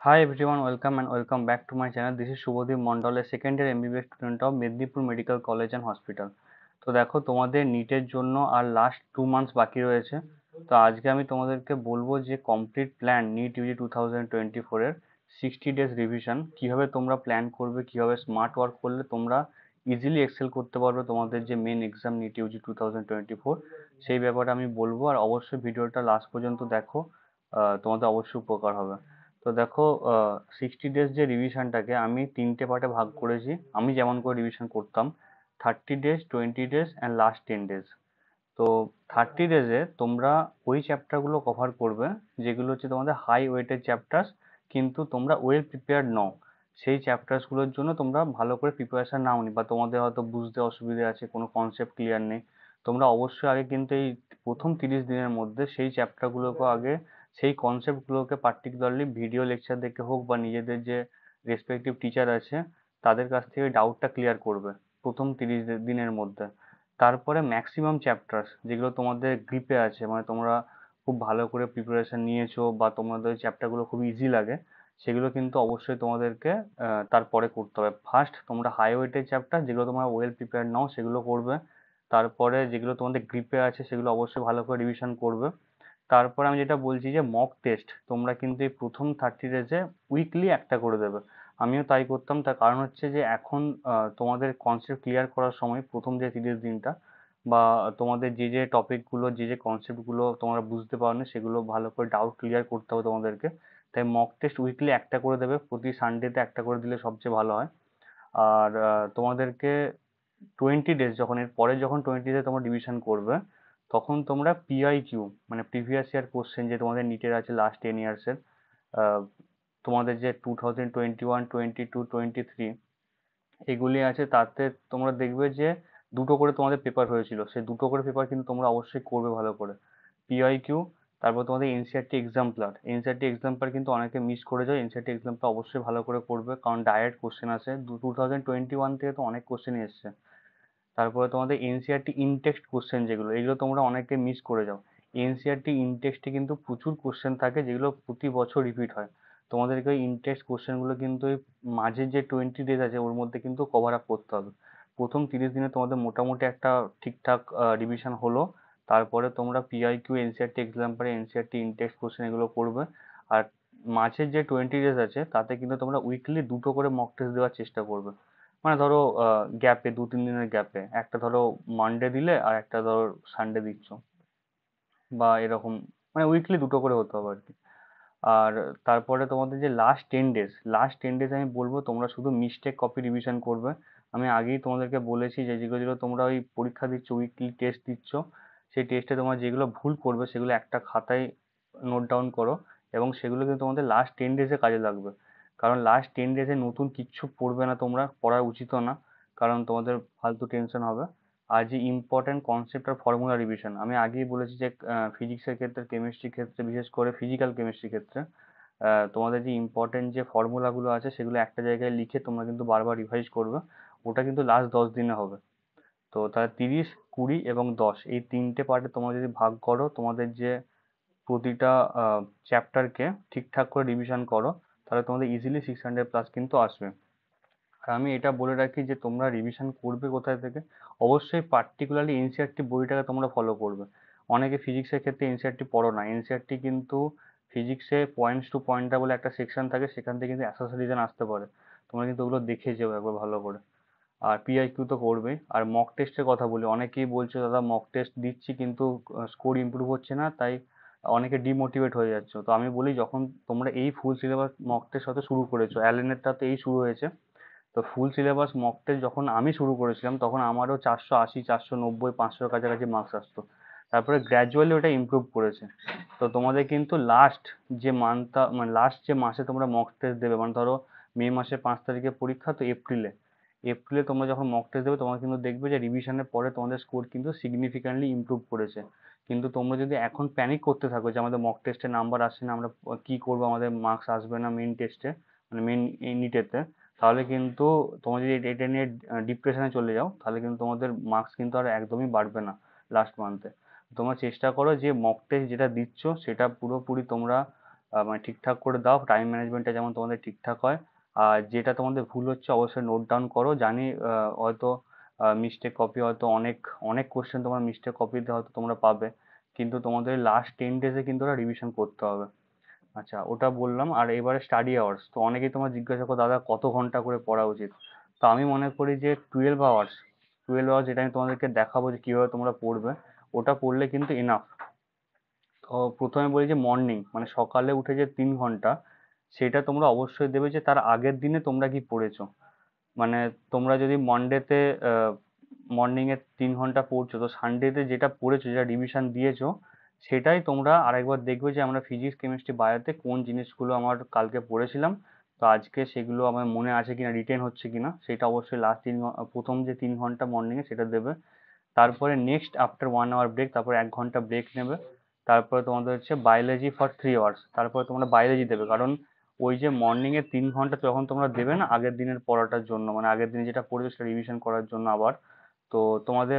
Hi everyone, welcome and welcome back to my channel. This is Shubhodip Mondal, a second year MBBS student of Mednipur Medical College and Hospital. তো দেখো তোমাদের নিটের জন্য আর last 2 months বাকি রয়েছে। তো আজকে আমি তোমাদেরকে বলবো যে কমপ্লিট প্ল্যান নিট ইউজি 2024 এর 60 days রিভিশন কিভাবে তোমরা প্ল্যান করবে, কিভাবে স্মার্ট ওয়ার্ক করলে তোমরা ইজিলি এক্সেল করতে পারবে তোমাদের যে মেন এক্সাম নিট ইউজি 2024, সেই ব্যাপারে আমি বলবো। আর অবশ্যই ভিডিওটা লাস্ট পর্যন্ত দেখো, তোমাদের অবশ্যই উপকার হবে। তো দেখো, 60 ডেজ যে রিভিশনটাকে আমি তিনটে পার্টে ভাগ করেছি। আমি যেমন করে রিভিশন করতাম: 30 days, 20 days and last 10 days. তো 30 ডেজে তোমরা ওই চ্যাপ্টারগুলো কভার করবে যেগুলো হচ্ছে তোমাদের হাই ওয়েটের চ্যাপ্টার্স, কিন্তু তোমরা ওয়েল প্রিপেয়ার্ড নও। সেই চ্যাপ্টার্সগুলোর জন্য তোমরা ভালো করে প্রিপারেশন নাওনি, বা তোমাদের হয়তো বুঝতে অসুবিধা আছে, কোনো কনসেপ্ট ক্লিয়ার নেই। তোমরা অবশ্যই আগে কিন্তু এই প্রথম 30 দিনের মধ্যে সেই চ্যাপ্টারগুলোকে আগে, সেই কনসেপ্টগুলোকে পার্টিকুলারলি ভিডিও লেকচার দেখে হোক বা নিজেদের যে রেসপেক্টিভ টিচার আছে তাদের কাছ থেকে ডাউটটা ক্লিয়ার করবে প্রথম 30 দিনের মধ্যে। তারপরে ম্যাক্সিমাম চ্যাপ্টার্স যেগুলো তোমাদের গ্রিপে আছে, মানে তোমরা খুব ভালো করে প্রিপারেশন নিয়েছো বা তোমাদের চ্যাপ্টারগুলো খুব ইজি লাগে, সেগুলো কিন্তু অবশ্যই তোমাদেরকে তারপরে করতে হবে। ফার্স্ট তোমরা হাই ওয়েটের চ্যাপ্টার যেগুলো তোমরা ওয়েল প্রিপেয়ার নাও সেগুলো করবে। তারপরে যেগুলো তোমাদের গ্রিপে আছে সেগুলো অবশ্যই ভালো করে রিভিশন করবে। তারপর আমি যেটা বলছি যে মক টেস্ট তোমরা কিন্তু এই প্রথম 30 ডেজে উইকলি একটা করে দেবে। আমিও তাই করতাম। তার কারণ হচ্ছে যে এখন তোমাদের কনসেপ্ট ক্লিয়ার করার সময় প্রথম যে 30 দিনটা, বা তোমাদের যে যে টপিকগুলো, যে যে কনসেপ্টগুলো তোমরা বুঝতে পারোনি সেগুলো ভালো করে ডাউট ক্লিয়ার করতে হবে তোমাদেরকে। তাই মক টেস্ট উইকলি একটা করে দেবে, প্রতি সানডেতে একটা করে দিলে সবচেয়ে ভালো হয়। আর তোমাদেরকে 20 ডেজ, যখন এর পরে যখন 20 ডে তোমরা রিভিশন করবে, তখন তোমরা পিআইকিউ মানে প্রিভিয়াস ইয়ার কোশ্চেন যে তোমাদের নিটের আছে লাস্ট 10 ইয়ার্সের, তোমাদের যে 2021, 22, 23 এগুলি আছে, তাতে তোমরা দেখবে যে দুটো করে তোমাদের পেপার হয়েছিল। সেই দুটো করে পেপার কিন্তু তোমরা অবশ্যই করবে ভালো করে। পিআইকিউ, তারপর তোমাদের এনসিআরটি এক্সাম্পলার। এনসিআরটি এক্সাম্পলার কিন্তু অনেকে মিস করে যায়, এনসিআরটি এক্সাম্পলার অবশ্যই ভালো করে করবে, কারণ ডাইরেক্ট কোশ্চেন আসে। 2021 থেকে তো অনেক কোশ্চেনই এসছে। তারপরে তোমাদের এনসিআরটি ইনটেক্সট কোশ্চেন যেগুলো, এগুলো তোমরা অনেকে মিস করে যাও। এনসিআরটি ইনটেক্সটে কিন্তু প্রচুর কোশ্চেন থাকে যেগুলো প্রতি বছর রিপিট হয়। তোমাদেরকে ওই ইনটেক্সট কোশ্চেনগুলো কিন্তু ওই মাঝের যে 20 ডেজ আছে ওর মধ্যে কিন্তু কভার আপ করতে হবে। প্রথম 30 দিনে তোমাদের মোটামুটি একটা ঠিকঠাক রিভিশন হলো। তারপরে তোমরা PIQ, NCERT example, NCERT intext question এগুলো করবে। আর মাঝের যে 20 ডেজ আছে তাতে কিন্তু তোমরা উইকলি দুটো করে মক টেস্ট দেওয়ার চেষ্টা করবে। মানে ধরো গ্যাপে, 2-3 দিনের গ্যাপে একটা ধরো মানডে দিলে আর একটা ধরো সানডে দিচ্ছ, বা এরকম, মানে উইকলি দুটো করে হতে হবে আর কি। আর তারপরে তোমাদের যে লাস্ট 10 ডেজ আমি বলবো তোমরা শুধু মিস্টেক কপি রিভিশন করবে। আমি আগেই তোমাদেরকে বলেছি যে যেগুলো যেগুলো তোমরা ওই পরীক্ষা দিচ্ছ, উইকলি টেস্ট দিচ্ছ, সেই টেস্টে তোমরা যেগুলো ভুল করবে সেগুলো একটা খাতায় নোট ডাউন করো, এবং সেগুলো কিন্তু তোমাদের লাস্ট 10 ডেজে কাজে লাগবে। কারণ লাস্ট 10 ডেজে নতুন কিচ্ছু পড়বে না, তোমরা পড়া উচিতও না, কারণ তোমাদের ফালতু টেনশন হবে। আর যে ইম্পর্টেন্ট কনসেপ্ট আর ফর্মুলা রিভিশন, আমি আগেই বলেছি যে ফিজিক্সের ক্ষেত্রে, কেমিস্ট্রির ক্ষেত্রে, বিশেষ করে ফিজিক্যাল কেমিস্ট্রির ক্ষেত্রে তোমাদের যে ইম্পর্টেন্ট যে ফর্মুলাগুলো আছে সেগুলো একটা জায়গায় লিখে তোমরা কিন্তু বারবার রিভাইজ করবে। ওটা কিন্তু লাস্ট 10 দিনে হবে। তো তাহলে 30, 20 এবং 10 এই তিনটে পার্টে তোমরা যদি ভাগ করো, তোমাদের যে প্রতিটা চ্যাপ্টারকে ঠিকঠাক করে রিভিশন করো, তাহলে তোমাদের ইজিলি 600+ কিন্তু আসবে। আর আমি এটা বলে রাখি যে তোমরা রিভিশন করবে কোথায় থেকে। অবশ্যই পার্টিকুলারলি এনসিআরটি বইটাকে তোমরা ফলো করবে। অনেকে ফিজিক্সের ক্ষেত্রে এনসিআরটি পড়ো না। এনসিআরটি কিন্তু ফিজিক্সে পয়েন্টস টু পয়েন্টার বলে একটা সেকশন থাকে, সেখান থেকে কিন্তু অ্যাসোসিয়েশন আসতে পারে। তোমরা কিন্তু ওগুলো দেখে যেও একবার ভালো করে। আর পিআইকিউ তো করবেই। আর মক টেস্টের কথা বলি, অনেকেই বলছে দাদা মক টেস্ট দিচ্ছি কিন্তু স্কোর ইমপ্রুভ হচ্ছে না, তাই অনেকে ডিমোটিভেট হয়ে যাচ্ছে। তো আমি বলি, যখন তোমরা এই ফুল সিলেবাস মক টেস্ট হতে শুরু করেছো, অ্যালেনেরটা তো এই শুরু হয়েছে, তো ফুল সিলেবাস মক টেস্ট যখন আমি শুরু করেছিলাম তখন আমারও 480, 490, 500-র কাছাকাছি মার্কস আসতো। তারপরে গ্র্যাজুয়ালি ওটা ইমপ্রুভ করেছে। তো তোমাদের কিন্তু লাস্ট যে মান্থটা, মানে লাস্ট যে মাসে তোমরা মক টেস্ট দেবে, মানে ধরো মে মাসের 5 তারিখে পরীক্ষা, তো এপ্রিলে এপ্রিলে তোমরা যখন মক টেস্ট দেবে তোমরা কিন্তু দেখবে যে রিভিশনের পরে তোমাদের স্কোর কিন্তু সিগনিফিক্যান্টলি ইমপ্রুভ করেছে। কিন্তু তোমরা যদি এখন প্যানিক করতে থাকো যে আমাদের মক টেস্টে নাম্বার আসছে না, আমরা কি করবো, আমাদের মার্কস আসবে না মেন টেস্টে, মানে মেন নিটেতে, তাহলে কিন্তু তোমরা যদি এটা নিয়ে ডিপ্রেশনে চলে যাও, তাহলে কিন্তু তোমাদের মার্কস কিন্তু আর একদমই বাড়বে না লাস্ট মান্থে। তোমরা চেষ্টা করো যে মক টেস্ট যেটা দিচ্ছ সেটা পুরোপুরি তোমরা মানে ঠিকঠাক করে দাও, টাইম ম্যানেজমেন্টটা যেমন তোমাদের ঠিকঠাক হয়। আর যেটা তোমাদের ভুল হচ্ছে অবশ্যই নোট ডাউন করো। জানি হয়তো মিস্টেক কপি হয়তো অনেক অনেক কোশ্চেন তোমার মিস্টেক কপিতে হয়তো তোমরা পাবে, কিন্তু তোমাদের লাস্ট 10 ডেজে কিন্তু ওটা রিভিশন করতে হবে। আচ্ছা, ওটা বললাম। আর এবারে স্টাডি আওয়ার্স, তো অনেকেই তোমার জিজ্ঞাসা করো দাদা কত ঘন্টা করে পড়া উচিত। তো আমি মনে করি যে 12 আওয়ার্স, 12 আওয়ার্স যেটা আমি তোমাদেরকে দেখাবো যে কিভাবে তোমরা পড়বে, ওটা পড়লে কিন্তু এনাফ। তো প্রথমে বলি যে মর্নিং মানে সকালে উঠে যে 3 ঘন্টা, সেটা তোমরা অবশ্যই দেবে যে তার আগের দিনে তোমরা কি পড়েছো। মানে তোমরা যদি মন্ডেতে মর্নিং এ 3 ঘন্টা পড়ছো, তো সানডেতে যেটা পড়েছো, যেটা রিভিশন দিয়েছো, সেটাই তোমরা আরেকবার দেখবে যে আমরা ফিজিক্স কেমিস্ট্রি বায়োতে কোন জিনিসগুলো আমার কালকে পড়েছিলাম, তো আজকে সেগুলো আমার মনে আছে কিনা, রিটেন হচ্ছে কিনা, সেটা অবশ্যই লাস্ট প্রথম যে 3 ঘন্টা মর্নিং এ সেটা দেবে। তারপরে নেক্সট আফটার 1 আওয়ার ব্রেক, তারপরে 1 ঘন্টা ব্রেক নেবে। তারপরে তোমাদের হচ্ছে বায়োলজি ফর 3 আওয়ার্স, তারপরে তোমরা বায়োলজি দেবে। কারণ ওই যে মর্নিং এ 3 ঘন্টা যখন তোমরা দেবে না আগের দিনের পড়াটার জন্য, মানে আগের দিনে যেটা পড়েছো সেটা রিভিশন করার জন্য আবার, তো তোমাদের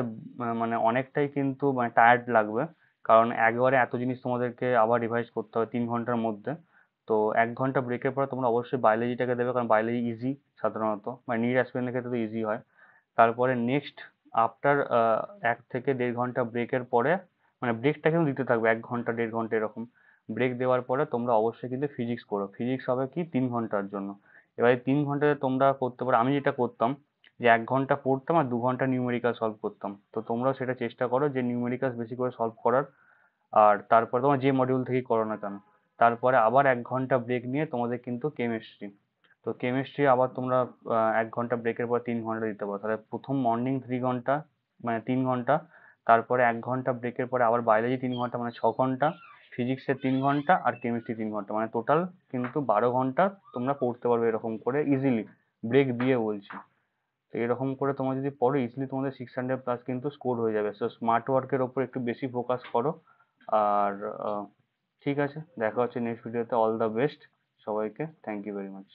মানে অনেকটাই কিন্তু মানে টায়ার্ড লাগবে। কারণ একবারে এত জিনিস তোমাদেরকে আবার রিভাইজ করতে হবে 3 ঘন্টার মধ্যে। তো 1 ঘন্টা ব্রেকের পরে তোমরা অবশ্যই বায়োলজিটাকে দেবে, কারণ বায়োলজি ইজি সাধারণত, মানে নিট অ্যাসপিরেন্টের ক্ষেত্রে তো ইজি হয়। তারপরে নেক্সট আফটার 1 থেকে 1.5 ঘন্টা ব্রেকের পরে, মানে ব্রেকটা কিন্তু দিতে থাকবে 1 ঘন্টা 1.5 ঘন্টা এরকম। ব্রেক দেওয়ার পরে তোমরা অবশ্যই কিন্তু ফিজিক্স করো। ফিজিক্স হবে কি 3 ঘন্টার জন্য। এবার এই 3 ঘন্টাতে তোমরা করতে পারো, আমি যেটা করতাম যে 1 ঘন্টা পড়তাম আর 2 ঘন্টা নিউমেরিক্যাল সলভ করতাম। তো তোমরাও সেটা চেষ্টা করো যে নিউমেরিক্যাল বেশি করে সলভ করার। আর তারপর তোমার যে মডিউল থেকেই করো না কেন, তারপরে আবার 1 ঘন্টা ব্রেক নিয়ে তোমাদের কিন্তু কেমিস্ট্রি। তো কেমিস্ট্রি আবার তোমরা 1 ঘন্টা ব্রেকের পর 3 ঘন্টা দিতে পারো। তাহলে প্রথম মর্নিং 3 ঘন্টা, মানে 3 ঘন্টা, তারপরে 1 ঘন্টা ব্রেকের পরে আবার বায়োলজি 3 ঘন্টা, মানে 6 ঘন্টা, ফিজিক্সের 3 ঘন্টা, আর কেমিস্ট্রি 3 ঘন্টা, মানে টোটাল কিন্তু 12 ঘন্টা তোমরা পড়তে পারবে এরকম করে ইজিলি, ব্রেক দিয়ে বলছি। তো এরকম করে তোমরা যদি পড়ো ইজিলি তোমাদের 600+ কিন্তু স্কোর হয়ে যাবে। সো স্মার্ট ওয়ার্কের ওপর একটু বেশি ফোকাস করো। আর ঠিক আছে, দেখা হচ্ছে নেক্সট ভিডিওতে। অল দ্য বেস্ট সবাইকে, থ্যাংক ইউ ভেরি মাচ।